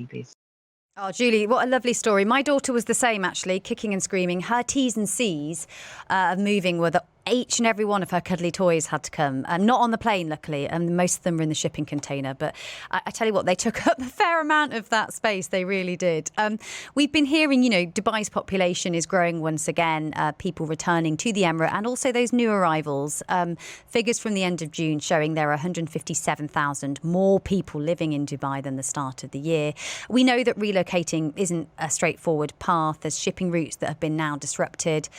please. Oh, Julie, what a lovely story. My daughter was the same, actually, kicking and screaming. Her T's and C's of moving were that each and every one of her cuddly toys had to come. Not on the plane, luckily, and most of them were in the shipping container. But I tell you what, they took up a fair amount of that space. They really did. We've been hearing, Dubai's population is growing once again, people returning to the Emirate and also those new arrivals. Figures from the end of June showing there are 157,000 more people living in Dubai than the start of the year. We know that relocating isn't a straightforward path. There's shipping routes that have been now disrupted.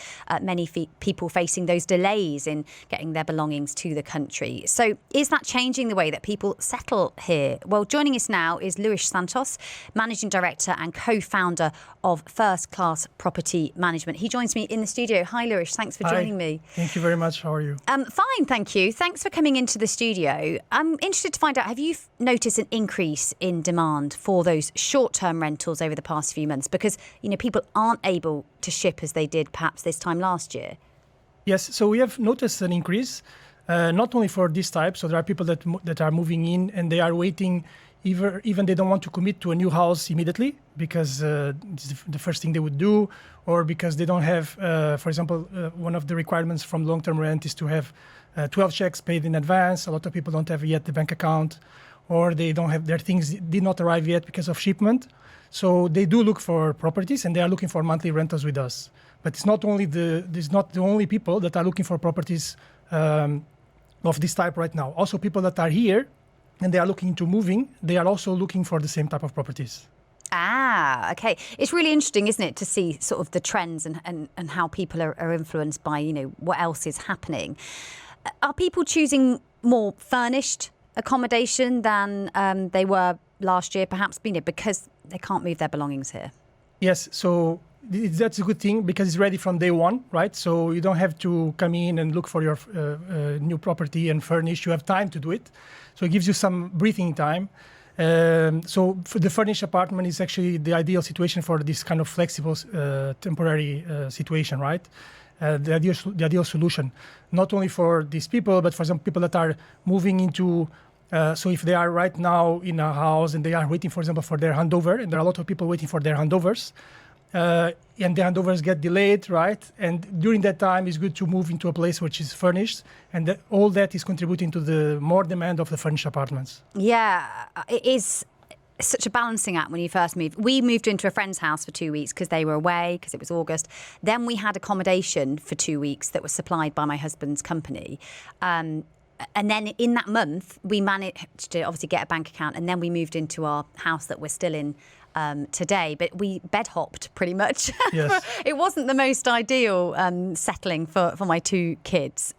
Many people facing those delays in getting their belongings to the country. So is that changing the way that people settle here? Well, joining us now is Santos, Managing Director and co-founder of First Class Property Management. He joins me in the studio. Hi, Luis. Thanks for joining me. Thank you very much. How are you? Fine, thank you. Thanks for coming into the studio. I'm interested to find out, have you noticed an increase in demand for those short-term rentals over the past few months? Because, people aren't able to ship as they did perhaps this time last year. Yes, so we have noticed an increase, not only for this type. So there are people that are moving in and they are waiting, even they don't want to commit to a new house immediately because it's the first thing they would do, or because they don't have, for example, one of the requirements from long-term rent is to have 12 checks paid in advance. A lot of people don't have yet the bank account, or they don't have their things did not arrive yet because of shipment. So they do look for properties and they are looking for monthly rentals with us. But it's not the only people that are looking for properties of this type right now. Also, people that are here and they are looking into moving, they are also looking for the same type of properties. Ah, okay. It's really interesting, isn't it, to see sort of the trends and how people are influenced by, what else is happening. Are people choosing more furnished accommodation than they were last year, perhaps, because they can't move their belongings here? Yes, so that's a good thing because it's ready from day one, right? So you don't have to come in and look for your new property and furnish. You have time to do it. So it gives you some breathing time. So for the furnished apartment is actually the ideal situation for this kind of flexible temporary situation, right? The ideal solution, not only for these people, but for some people that are moving into. So if they are right now in a house and they are waiting, for example, for their handover, and there are a lot of people waiting for their handovers, and the handovers get delayed, right? And during that time, it's good to move into a place which is furnished, and all that is contributing to the more demand of the furnished apartments. Yeah, it is such a balancing act when you first move. We moved into a friend's house for 2 weeks because they were away, because it was August. Then we had accommodation for 2 weeks that was supplied by my husband's company. And then in that month, we managed to obviously get a bank account, and then we moved into our house that we're still in today. But we bed hopped pretty much. Yes. It wasn't the most ideal settling for my two kids.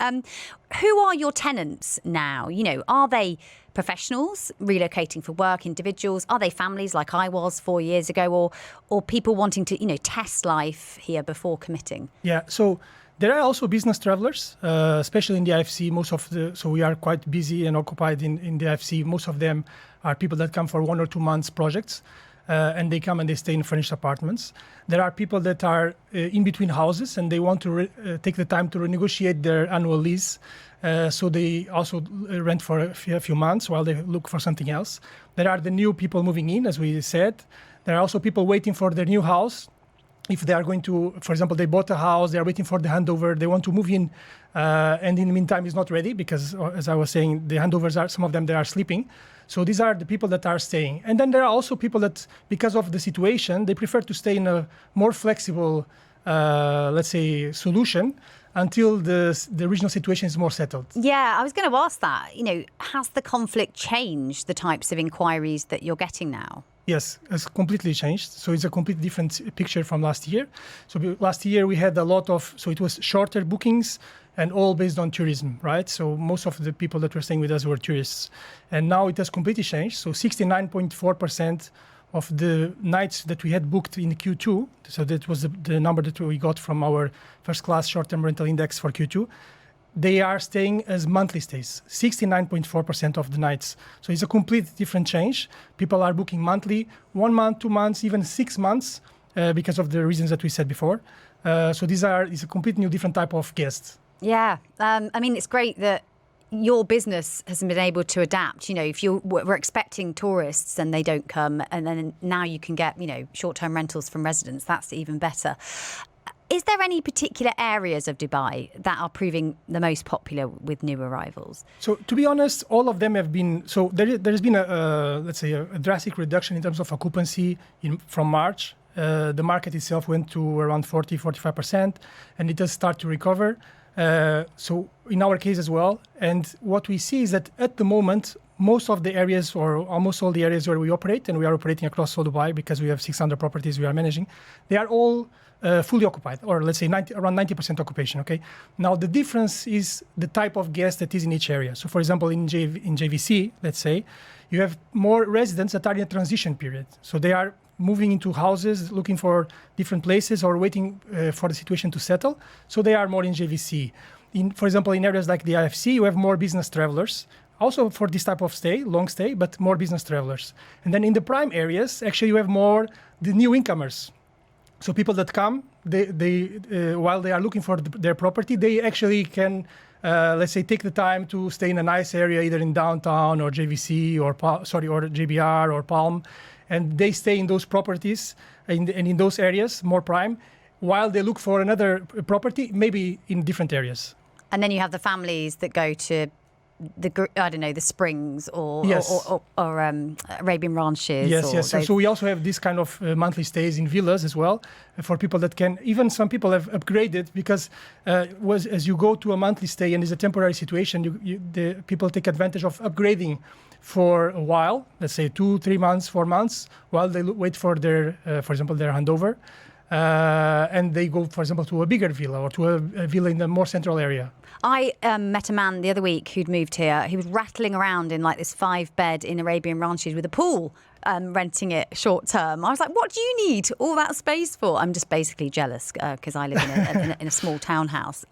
Who are your tenants now? Are they professionals relocating for work, individuals? Are they families like I was 4 years ago, or people wanting to, test life here before committing? Yeah, so there are also business travelers, especially in the IFC. So we are quite busy and occupied in the IFC. Most of them are people that come for 1 or 2 months projects, and they come and they stay in furnished apartments. There are people that are in between houses and they want to take the time to renegotiate their annual lease. So they also rent for a few months while they look for something else. There are the new people moving in, as we said. There are also people waiting for their new house. If they are going to, for example, they bought a house, they are waiting for the handover, they want to move in, and in the meantime it's not ready because, as I was saying, the handovers some of them, they are sleeping. So these are the people that are staying. And then there are also people that, because of the situation, they prefer to stay in a more flexible, let's say, solution until the regional situation is more settled. Yeah, I was going to ask that. Has the conflict changed the types of inquiries that you're getting now? Yes, it's completely changed. So it's a completely different picture from last year. So last year we had a lot of, so it was shorter bookings and all based on tourism, right? So most of the people that were staying with us were tourists. And now it has completely changed. So 69.4% of the nights that we had booked in Q2, so that was the number that we got from our first class short-term rental index for Q2, they are staying as monthly stays, 69.4% of the nights. So it's a complete different change. People are booking monthly, 1 month, 2 months, even 6 months, because of the reasons that we said before. So it's a complete new different type of guests. Yeah. It's great that your business has been able to adapt. You know, if we're expecting tourists and they don't come, and then now you can get, short-term rentals from residents, that's even better. Is there any particular areas of Dubai that are proving the most popular with new arrivals? So to be honest, all of them have been. So there has been let's say a drastic reduction in terms of occupancy from March. The market itself went to around 40-45%, and it does start to recover. So in our case as well. And what we see is that at the moment, most of the areas, or almost all the areas where we operate, and we are operating across all Dubai because we have 600 properties we are managing, they are all fully occupied, or let's say around 90% occupation. Okay. Now the difference is the type of guest that is in each area. So for example, in JVC, let's say, you have more residents that are in a transition period. So they are moving into houses, looking for different places, or waiting for the situation to settle. So they are more in JVC. For example, in areas like the IFC, you have more business travelers. Also for this type of stay, long stay, but more business travelers. And then in the prime areas, actually you have more the new incomers. So people that come, they while they are looking for their property, they actually can, let's say, take the time to stay in a nice area, either in downtown or JVC or JBR or Palm, and they stay in those properties and in those areas, more prime, while they look for another property, maybe in different areas. And then you have the families that go to the Springs or Arabian Ranches. Yes. So we also have this kind of monthly stays in villas as well for people that can. Even some people have upgraded because as you go to a monthly stay and it's a temporary situation, the people take advantage of upgrading for a while. Let's say 2, 3 months, 4 months, while they wait for their, for example, their handover, and they go, for example, to a bigger villa or to a villa in the more central area. I met a man the other week who'd moved here. He was rattling around in like this 5-bed in Arabian Ranches with a pool, renting it short term. I was like, what do you need all that space for? I'm just basically jealous because I live in a small townhouse.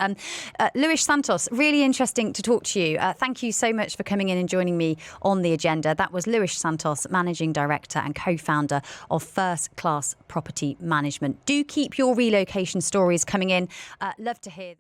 Luis Santos, really interesting to talk to you. Thank you so much for coming in and joining me on The Agenda. That was Luis Santos, Managing Director and Co-founder of First Class Property Management. Do keep your relocation stories coming in. Love to hear them.